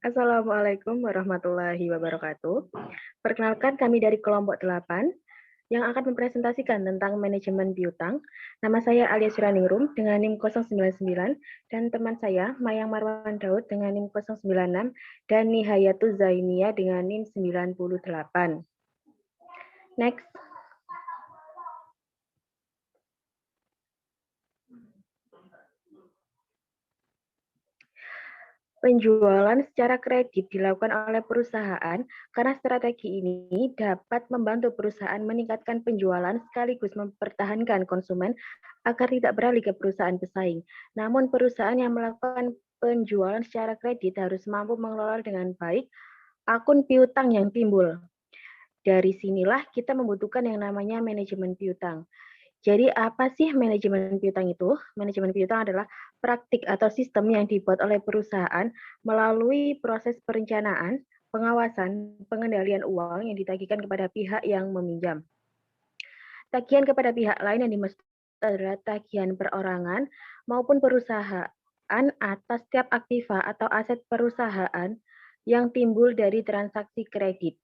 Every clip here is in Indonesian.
Assalamualaikum warahmatullahi wabarakatuh. Perkenalkan kami dari kelompok 8 yang akan mempresentasikan tentang manajemen piutang. Nama saya Alia Suraningrum dengan NIM 099 dan teman saya Mayang Marwan Daud dengan NIM 096 dan Nihayatul Zainia dengan NIM 98. Next. Penjualan secara kredit dilakukan oleh perusahaan karena strategi ini dapat membantu perusahaan meningkatkan penjualan sekaligus mempertahankan konsumen agar tidak beralih ke perusahaan pesaing. Namun perusahaan yang melakukan penjualan secara kredit harus mampu mengelola dengan baik akun piutang yang timbul. Dari sinilah kita membutuhkan yang namanya manajemen piutang. Jadi apa sih manajemen piutang itu? Manajemen piutang adalah praktik atau sistem yang dibuat oleh perusahaan melalui proses perencanaan, pengawasan, pengendalian uang yang ditagihkan kepada pihak yang meminjam. Tagihan kepada pihak lain yang dimaksud adalah tagihan perorangan maupun perusahaan atas setiap aktiva atau aset perusahaan yang timbul dari transaksi kredit.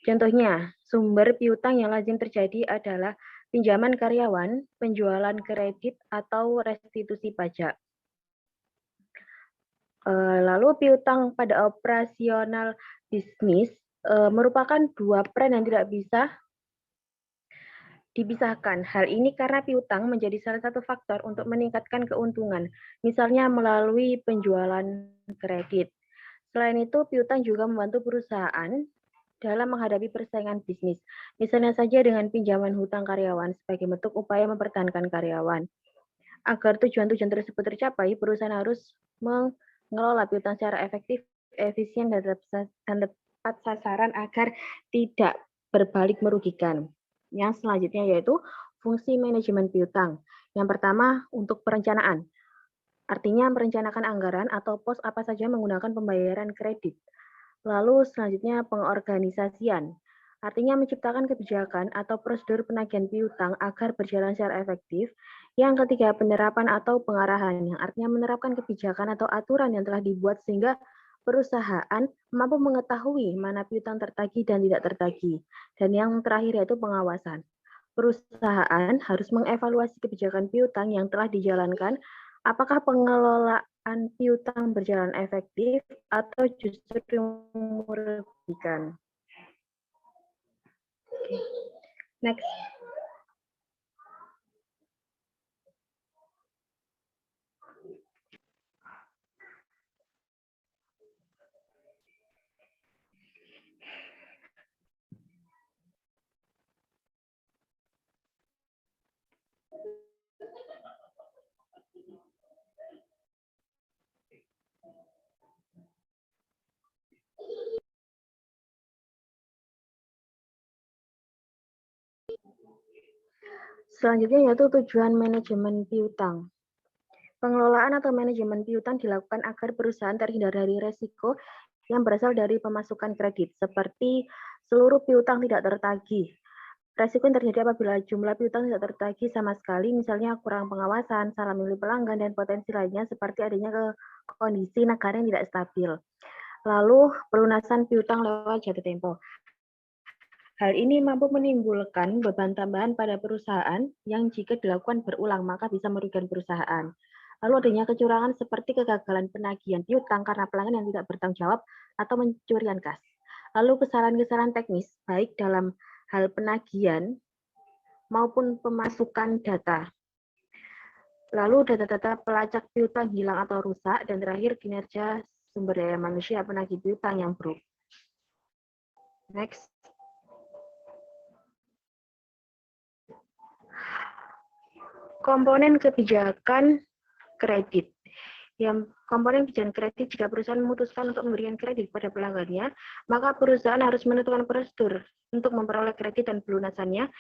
Contohnya, sumber piutang yang lazim terjadi adalah pinjaman karyawan, penjualan kredit, atau restitusi pajak. Lalu piutang pada operasional bisnis merupakan dua peran yang tidak bisa dipisahkan. Hal ini karena piutang menjadi salah satu faktor untuk meningkatkan keuntungan, misalnya melalui penjualan kredit. Selain itu, piutang juga membantu perusahaan dalam menghadapi persaingan bisnis. Misalnya saja dengan pinjaman hutang karyawan sebagai bentuk upaya mempertahankan karyawan. Agar tujuan-tujuan tersebut tercapai, perusahaan harus mengelola piutang secara efektif, efisien, dan tepat sasaran agar tidak berbalik merugikan. Yang selanjutnya yaitu fungsi manajemen piutang. Yang pertama, untuk perencanaan. Artinya merencanakan anggaran atau pos apa saja menggunakan pembayaran kredit. Lalu selanjutnya pengorganisasian, artinya menciptakan kebijakan atau prosedur penagihan piutang agar berjalan secara efektif. Yang ketiga penerapan atau pengarahan, yang artinya menerapkan kebijakan atau aturan yang telah dibuat sehingga perusahaan mampu mengetahui mana piutang tertagih dan tidak tertagih. Dan yang terakhir yaitu pengawasan. Perusahaan harus mengevaluasi kebijakan piutang yang telah dijalankan, apakah pengelolaan piutang berjalan efektif atau justru merugikan. Next. Selanjutnya yaitu tujuan manajemen piutang. Pengelolaan atau manajemen piutang dilakukan agar perusahaan terhindar dari resiko yang berasal dari pemasukan kredit, seperti seluruh piutang tidak tertagih. Resiko yang terjadi apabila jumlah piutang tidak tertagih sama sekali, misalnya kurang pengawasan, salah milih pelanggan, dan potensi lainnya seperti adanya kondisi negara yang tidak stabil. Lalu, pelunasan piutang lewat jatuh tempo. Hal ini mampu menimbulkan beban tambahan pada perusahaan yang jika dilakukan berulang maka bisa merugikan perusahaan. Lalu adanya kecurangan seperti kegagalan penagihan piutang karena pelanggan yang tidak bertanggung jawab atau pencurian kas. Lalu kesalahan-kesalahan teknis baik dalam hal penagihan maupun pemasukan data. Lalu data-data pelacak piutang hilang atau rusak, dan terakhir kinerja sumber daya manusia penagih piutang yang buruk. Next. Komponen kebijakan kredit. Yang komponen kebijakan kredit, jika perusahaan memutuskan untuk memberikan kredit pada pelanggannya, maka perusahaan harus menentukan prosedur untuk memperoleh kredit dan pelunasannya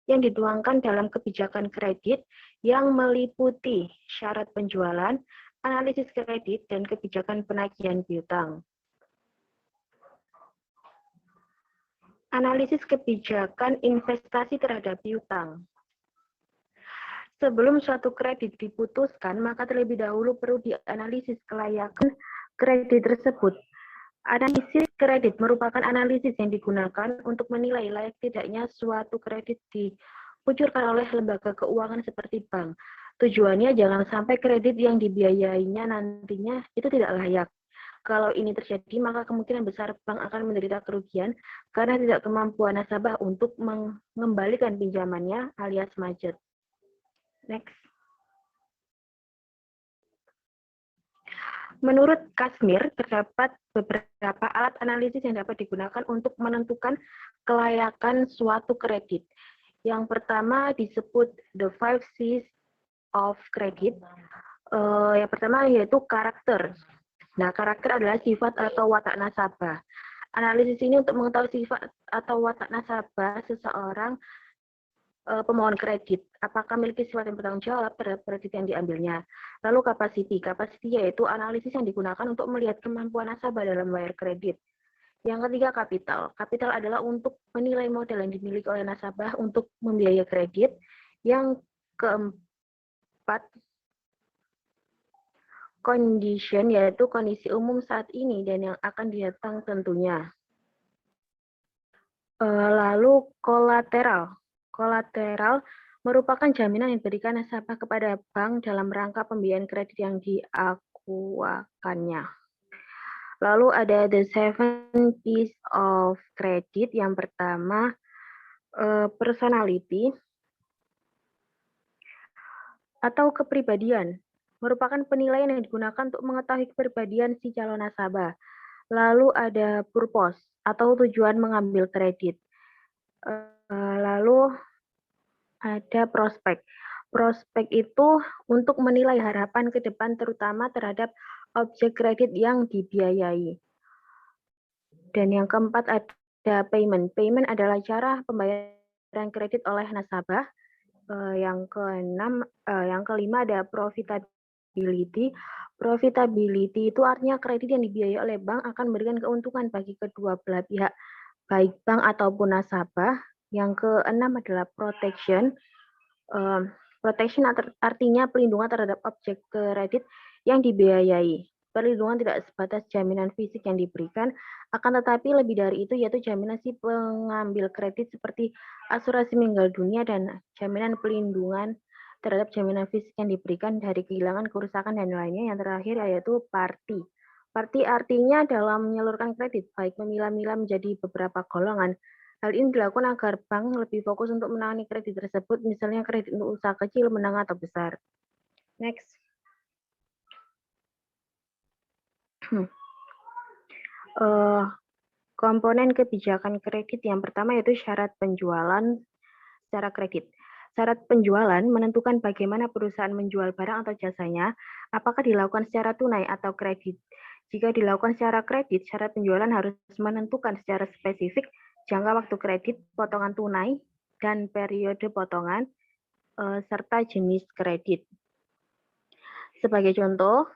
yang dituangkan dalam kebijakan kredit yang meliputi syarat penjualan, analisis kredit, dan kebijakan penagihan piutang. Analisis kebijakan investasi terhadap piutang. Sebelum suatu kredit diputuskan, maka terlebih dahulu perlu dianalisis kelayakan kredit tersebut. Analisis kredit merupakan analisis yang digunakan untuk menilai layak tidaknya suatu kredit dikucurkan oleh lembaga keuangan seperti bank. Tujuannya jangan sampai kredit yang dibiayainya nantinya itu tidak layak. Kalau ini terjadi, maka kemungkinan besar bank akan menderita kerugian karena tidak kemampuan nasabah untuk mengembalikan pinjamannya alias macet. Next. Menurut Kashmir, terdapat beberapa alat analisis yang dapat digunakan untuk menentukan kelayakan suatu kredit. Yang pertama disebut the 5 C's of credit. Yang pertama yaitu karakter. Nah, karakter adalah sifat atau watak nasabah. Analisis ini untuk mengetahui sifat atau watak nasabah seseorang pemohon kredit. Apakah memiliki sifat yang bertanggung jawab terhadap kredit yang diambilnya. Lalu capacity. Capacity yaitu analisis yang digunakan untuk melihat kemampuan nasabah dalam membayar kredit. Yang ketiga, kapital. Kapital adalah untuk menilai modal yang dimiliki oleh nasabah untuk membiayai kredit. Yang keempat, condition, yaitu kondisi umum saat ini dan yang akan datang tentunya. Lalu kolateral. Kolateral merupakan jaminan yang diberikan nasabah kepada bank dalam rangka pembiayaan kredit yang diakuakannya. Lalu ada the 7 P's of credit. Yang pertama, personality atau kepribadian. Merupakan penilaian yang digunakan untuk mengetahui kepribadian si calon nasabah. Lalu ada purpose atau tujuan mengambil kredit. Lalu ada prospek. Prospek itu untuk menilai harapan ke depan terutama terhadap objek kredit yang dibiayai. Dan yang keempat ada payment. Payment adalah cara pembayaran kredit oleh nasabah. Yang kelima ada profitability. Profitability itu artinya kredit yang dibiayai oleh bank akan memberikan keuntungan bagi kedua belah pihak, baik bank ataupun nasabah. Yang keenam adalah protection. Protection artinya perlindungan terhadap objek kredit yang dibiayai. Perlindungan tidak sebatas jaminan fisik yang diberikan, akan tetapi lebih dari itu yaitu jaminan si pengambil kredit seperti asuransi meninggal dunia dan jaminan pelindungan terhadap jaminan fisik yang diberikan dari kehilangan, kerusakan, dan lainnya. Yang terakhir yaitu party. Party artinya dalam menyalurkan kredit, baik memilah-milah menjadi beberapa golongan. Hal ini dilakukan agar bank lebih fokus untuk menangani kredit tersebut, misalnya kredit untuk usaha kecil, menengah, atau besar. Next. Komponen kebijakan kredit yang pertama yaitu syarat penjualan secara kredit. Syarat penjualan menentukan bagaimana perusahaan menjual barang atau jasanya, apakah dilakukan secara tunai atau kredit. Jika dilakukan secara kredit, syarat penjualan harus menentukan secara spesifik jangka waktu kredit, potongan tunai, dan periode potongan, serta jenis kredit. Sebagai contoh,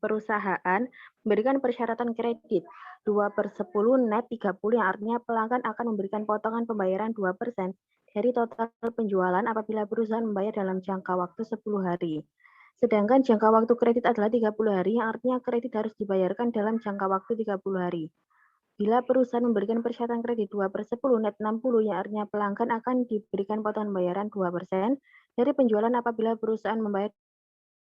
perusahaan memberikan persyaratan kredit 2/10 net 30 yang artinya pelanggan akan memberikan potongan pembayaran 2% dari total penjualan apabila perusahaan membayar dalam jangka waktu 10 hari. Sedangkan jangka waktu kredit adalah 30 hari yang artinya kredit harus dibayarkan dalam jangka waktu 30 hari. Bila perusahaan memberikan persyaratan kredit 2/10 net 60 yang artinya pelanggan akan diberikan potongan pembayaran 2% dari penjualan apabila perusahaan membayar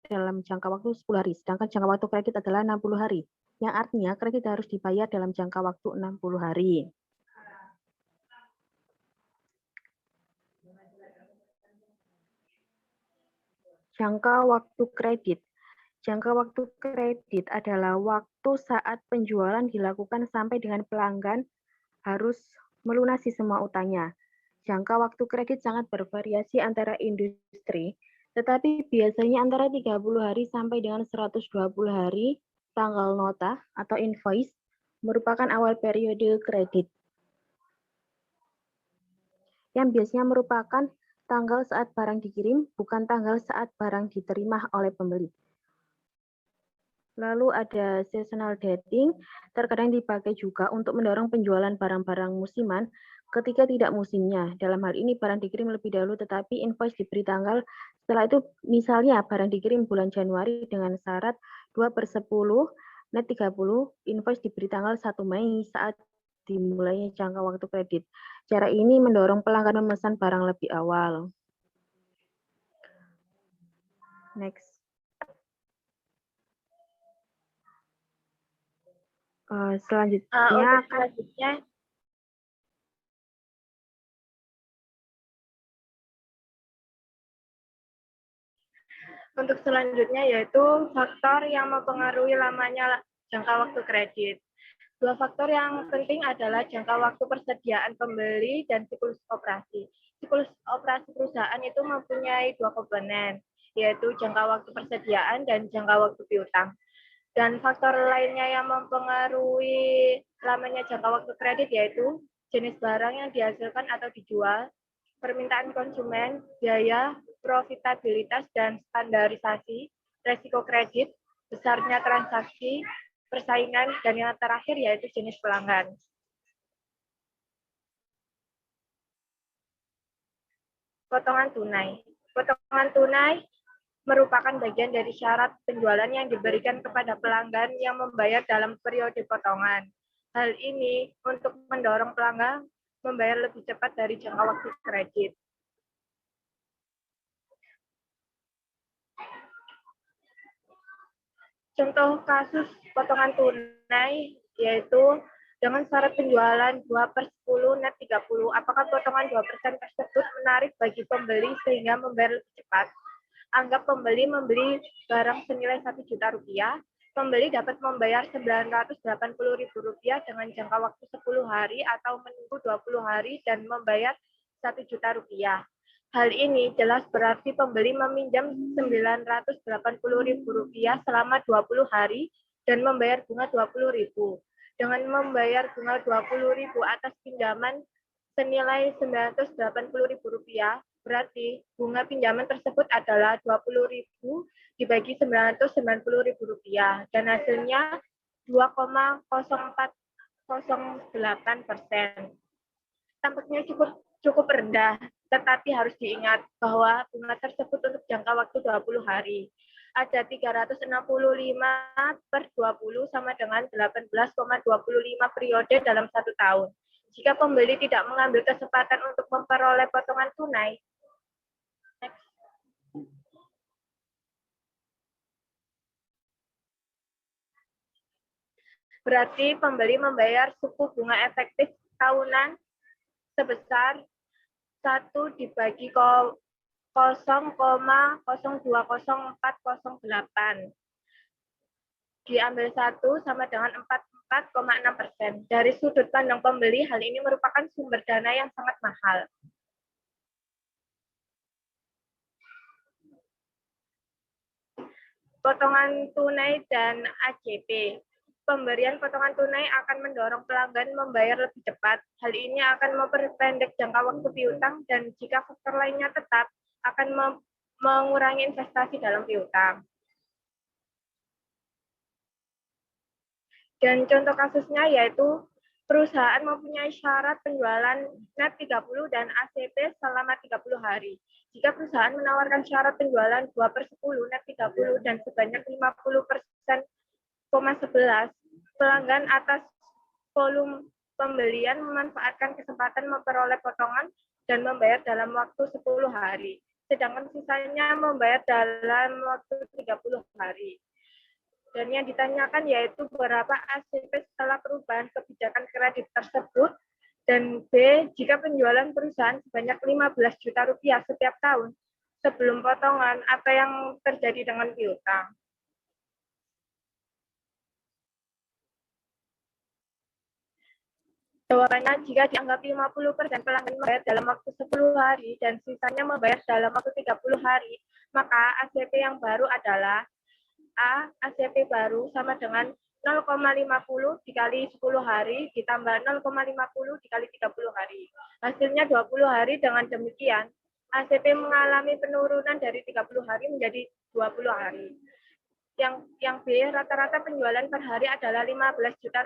dalam jangka waktu 10 hari, sedangkan jangka waktu kredit adalah 60 hari, yang artinya kredit harus dibayar dalam jangka waktu 60 hari. Jangka waktu kredit. Jangka waktu kredit adalah waktu saat penjualan dilakukan sampai dengan pelanggan harus melunasi semua utangnya. Jangka waktu kredit sangat bervariasi antara industri, tetapi biasanya antara 30 hari sampai dengan 120 hari tanggal nota atau invoice merupakan awal periode kredit. Yang biasanya merupakan tanggal saat barang dikirim, bukan tanggal saat barang diterima oleh pembeli. Lalu ada seasonal dating, terkadang dipakai juga untuk mendorong penjualan barang-barang musiman ketika tidak musimnya. Dalam hal ini barang dikirim lebih dahulu tetapi invoice diberi tanggal setelah itu, misalnya barang dikirim bulan Januari dengan syarat 2/10 Net 30, invoice diberi tanggal 1 Mei saat dimulainya jangka waktu kredit. Cara ini mendorong pelanggan memesan barang lebih awal. Next. Selanjutnya Untuk selanjutnya yaitu faktor yang mempengaruhi lamanya jangka waktu kredit. Dua faktor yang penting adalah jangka waktu persediaan pembeli dan siklus operasi. Siklus operasi perusahaan itu mempunyai dua komponen, yaitu jangka waktu persediaan dan jangka waktu piutang. Dan faktor lainnya yang mempengaruhi lamanya jangka waktu kredit yaitu jenis barang yang dihasilkan atau dijual, permintaan konsumen, biaya, profitabilitas dan standarisasi, resiko kredit, besarnya transaksi, persaingan, dan yang terakhir yaitu jenis pelanggan. Potongan tunai. Potongan tunai merupakan bagian dari syarat penjualan yang diberikan kepada pelanggan yang membayar dalam periode potongan. Hal ini untuk mendorong pelanggan membayar lebih cepat dari jangka waktu kredit. Contoh kasus potongan tunai yaitu dengan syarat penjualan 2/10 net 30, apakah potongan 2% tersebut menarik bagi pembeli sehingga membayar lebih cepat? Anggap pembeli membeli barang senilai Rp1.000.000, pembeli dapat membayar Rp980.000 dengan jangka waktu 10 hari atau menunggu 20 hari dan membayar Rp1.000.000. Hal ini jelas berarti pembeli meminjam Rp980.000 selama 20 hari dan membayar bunga Rp20.000. Dengan membayar bunga Rp20.000 atas pinjaman senilai Rp980.000, berarti bunga pinjaman tersebut adalah Rp20.000 dibagi Rp990.000 dan hasilnya 2,0408%. Tampaknya cukup rendah, tetapi harus diingat bahwa bunga tersebut untuk jangka waktu 20 hari. Ada 365/20 sama dengan 18,25 periode dalam 1 tahun. Jika pembeli tidak mengambil kesempatan untuk memperoleh potongan tunai, berarti pembeli membayar suku bunga efektif tahunan sebesar 1 dibagi 0,020408 diambil 1 sama dengan 44,6%. Dari sudut pandang pembeli, hal ini merupakan sumber dana yang sangat mahal. Potongan tunai dan AJP. Pemberian potongan tunai akan mendorong pelanggan membayar lebih cepat. Hal ini akan memperpendek jangka waktu piutang dan jika faktor lainnya tetap, akan mengurangi investasi dalam piutang. Dan contoh kasusnya yaitu perusahaan mempunyai syarat penjualan net 30 dan ACP selama 30 hari. Jika perusahaan menawarkan syarat penjualan 2/10 net 30 dan sebanyak 50%,11, pelanggan atas volume pembelian memanfaatkan kesempatan memperoleh potongan dan membayar dalam waktu 10 hari. Sedangkan sisanya membayar dalam waktu 30 hari. Dan yang ditanyakan yaitu berapa ACP setelah perubahan kebijakan kredit tersebut, dan B, jika penjualan perusahaan sebanyak Rp15 juta setiap tahun sebelum potongan, apa yang terjadi dengan piutang? Jawabannya, jika dianggap 50% pelanggan membayar dalam waktu 10 hari dan sisanya membayar dalam waktu 30 hari, maka ACP yang baru adalah A, ACP baru sama dengan 0,50 dikali 10 hari ditambah 0,50 dikali 30 hari. Hasilnya 20 hari. Dengan demikian, ACP mengalami penurunan dari 30 hari menjadi 20 hari. Yang B, rata-rata penjualan per hari adalah Rp15 juta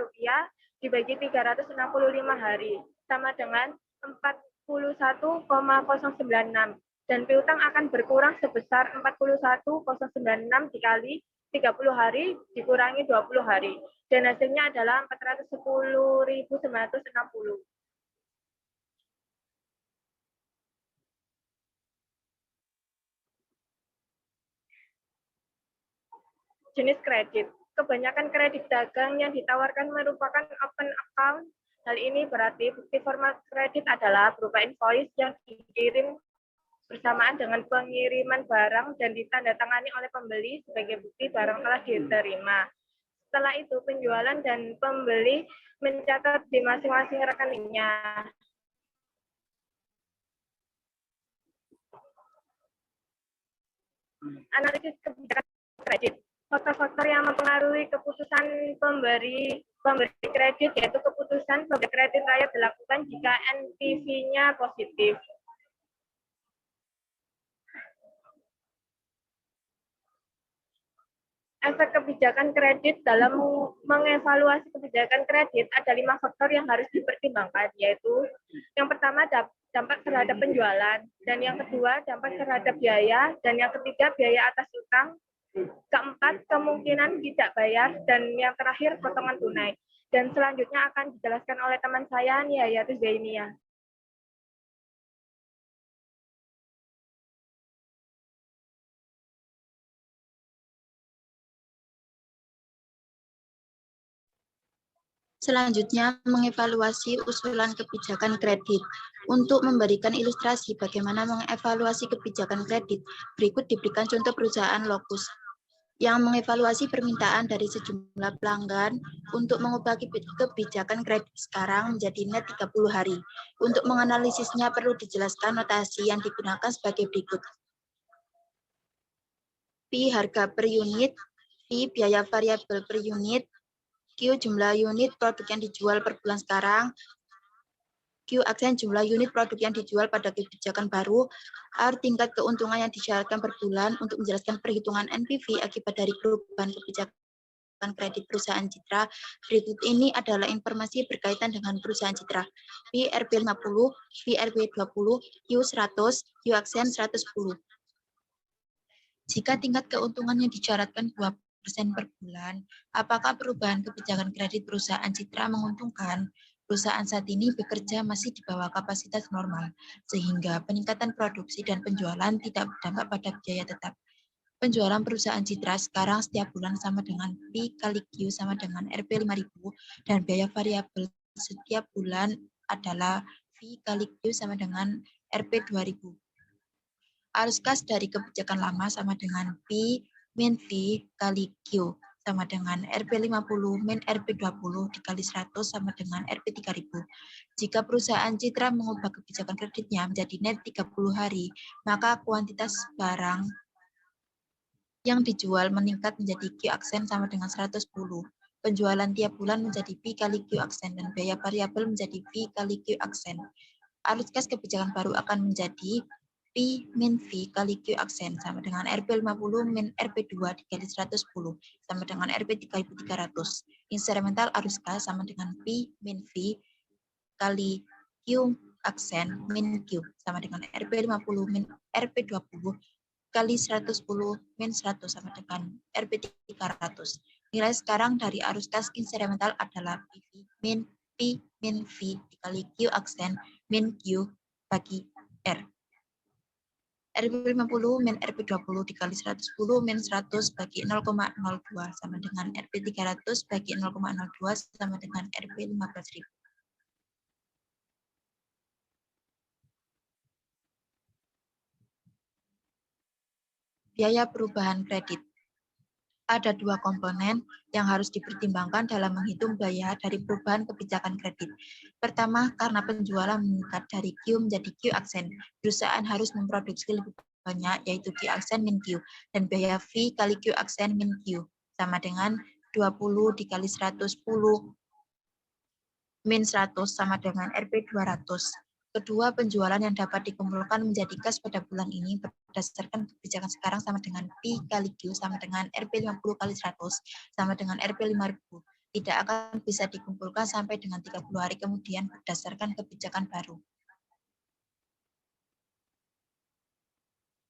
dibagi 365 hari, sama dengan 41,096. Dan piutang akan berkurang sebesar 41,096 dikali 30 hari dikurangi 20 hari. Dan hasilnya adalah 410.960. Jenis kredit. Kebanyakan kredit dagang yang ditawarkan merupakan open account. Hal ini berarti bukti formal kredit adalah berupa invoice yang dikirim bersamaan dengan pengiriman barang dan ditandatangani oleh pembeli sebagai bukti barang telah diterima. Setelah itu, penjualan dan pembeli mencatat di masing-masing rekeningnya. Analisis kebijakan kredit. Faktor-faktor yang mempengaruhi keputusan pemberi kredit yaitu keputusan pemberi kredit layak dilakukan jika NPV-nya positif. Efek kebijakan kredit. Dalam mengevaluasi kebijakan kredit ada 5 faktor yang harus dipertimbangkan, yaitu yang pertama dampak terhadap penjualan, dan yang kedua dampak terhadap biaya, dan yang ketiga biaya atas utang, keempat kemungkinan tidak bayar, dan yang terakhir potongan tunai. Dan selanjutnya akan dijelaskan oleh teman saya Nia yaitu Zainia. Selanjutnya, mengevaluasi usulan kebijakan kredit. Untuk memberikan ilustrasi bagaimana mengevaluasi kebijakan kredit, berikut diberikan contoh perusahaan Locus yang mengevaluasi permintaan dari sejumlah pelanggan untuk mengubah kebijakan kredit sekarang menjadi net 30 hari. Untuk menganalisisnya perlu dijelaskan notasi yang digunakan sebagai berikut. P harga per unit, P biaya variabel per unit, Q jumlah unit produk yang dijual per bulan sekarang, Q aksen jumlah unit produk yang dijual pada kebijakan baru, R tingkat keuntungan yang disyaratkan per bulan. Untuk menjelaskan perhitungan NPV akibat dari perubahan kebijakan kredit perusahaan Citra, berikut ini adalah informasi berkaitan dengan perusahaan Citra. P RP 50, P RP 20, Q 100, Q aksen 110. Jika tingkat keuntungan yang disyaratkan 2% per bulan, apakah perubahan kebijakan kredit perusahaan Citra menguntungkan? Perusahaan saat ini bekerja masih di bawah kapasitas normal, sehingga peningkatan produksi dan penjualan tidak berdampak pada biaya tetap. Penjualan perusahaan Citra sekarang setiap bulan sama dengan P kali Q sama dengan RP 5.000, dan biaya variabel setiap bulan adalah V kali Q sama dengan RP 2.000. Arus kas dari kebijakan lama sama dengan P min V kali Q sama dengan RP 50 min RP 20 dikali 100 sama dengan RP 3000. Jika perusahaan Citra mengubah kebijakan kreditnya menjadi net 30 hari, maka kuantitas barang yang dijual meningkat menjadi Q aksen sama dengan 110. Penjualan tiap bulan menjadi P kali Q aksen dan biaya variabel menjadi V kali Q aksen. Arus kas kebijakan baru akan menjadi P min V kali Q aksen sama dengan RP 50 min RP 2 dikali 110 sama dengan RP 3300. Instrumental arus kas sama dengan P min V kali Q aksen min Q sama dengan RP 50 min RP 20 kali 110 min 100 sama dengan RP 300. Nilai sekarang dari arus kas instrumental adalah P min V dikali Q aksen min Q bagi R. RP 50 min RP 20 dikali 110 min 100 bagi 0,02 sama dengan RP 300 bagi 0,02 sama dengan RP 15.000. Biaya perubahan kredit. Ada dua komponen yang harus dipertimbangkan dalam menghitung biaya dari perubahan kebijakan kredit. Pertama, karena penjualan meningkat dari Q menjadi Q aksen, perusahaan harus memproduksi lebih banyak, yaitu Q aksen min Q, dan biaya V kali Q aksen min Q, sama dengan 20 dikali 110 min 100 sama dengan RP 200. Kedua, penjualan yang dapat dikumpulkan menjadi kas pada bulan ini berdasarkan kebijakan sekarang sama dengan P kali Q sama dengan RP 50 kali 100 sama dengan RP 5.000. Tidak akan bisa dikumpulkan sampai dengan 30 hari kemudian berdasarkan kebijakan baru.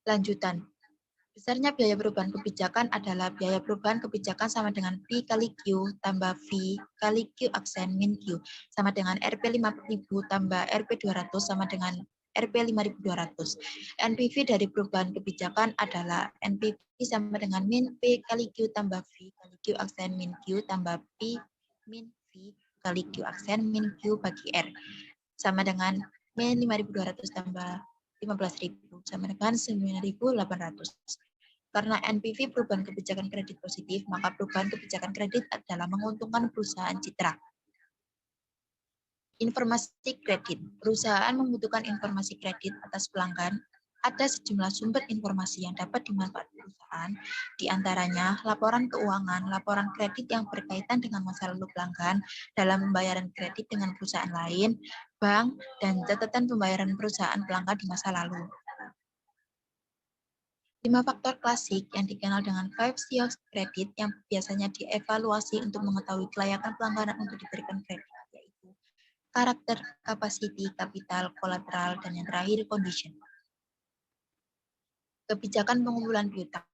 Lanjutan. Besarnya biaya perubahan kebijakan adalah biaya perubahan kebijakan sama dengan P kali Q tambah V kali Q aksen min Q sama dengan Rp 50.000 tambah Rp 200 sama dengan Rp 5.200. NPV dari perubahan kebijakan adalah NPV sama dengan min P kali Q tambah V kali Q aksen min Q tambah P min V kali Q aksen min Q bagi R sama dengan min 5.200 tambah 15.000 sama dengan 9.800. Karena NPV perubahan kebijakan kredit positif, maka perubahan kebijakan kredit adalah menguntungkan perusahaan Citra. Informasi kredit. Perusahaan membutuhkan informasi kredit atas pelanggan. Ada sejumlah sumber informasi yang dapat dimanfaatkan perusahaan, di antaranya laporan keuangan, laporan kredit yang berkaitan dengan masa lalu pelanggan dalam pembayaran kredit dengan perusahaan lain, bank, dan catatan pembayaran perusahaan pelanggan di masa lalu. 5 faktor klasik yang dikenal dengan 5 C's kredit yang biasanya dievaluasi untuk mengetahui kelayakan pelanggan untuk diberikan kredit, yaitu karakter, capacity, kapital, kolateral, dan yang terakhir condition. Kebijakan pengumpulan piutang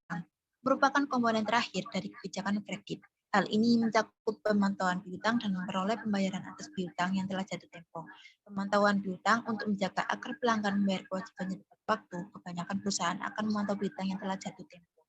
merupakan komponen terakhir dari kebijakan kredit. Hal ini mencakup pemantauan piutang dan memperoleh pembayaran atas piutang yang telah jatuh tempo. Pemantauan piutang untuk menjaga agar pelanggan membayar kewajibannya tepat waktu. Kebanyakan perusahaan akan memantau piutang yang telah jatuh tempo.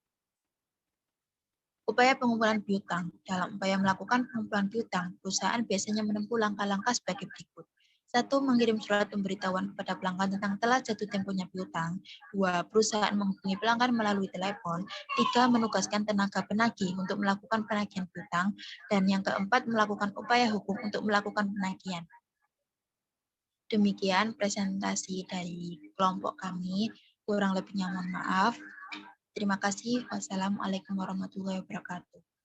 Upaya pengumpulan piutang. Dalam upaya melakukan pengumpulan piutang, perusahaan biasanya menempuh langkah-langkah sebagai berikut. 1. Mengirim surat pemberitahuan kepada pelanggan tentang telah jatuh temponya piutang. 2. Perusahaan menghubungi pelanggan melalui telepon. 3. Menugaskan tenaga penagih untuk melakukan penagihan piutang. Dan yang keempat, melakukan upaya hukum untuk melakukan penagihan. Demikian presentasi dari kelompok kami. Kurang lebihnya mohon maaf. Terima kasih. Wassalamualaikum warahmatullahi wabarakatuh.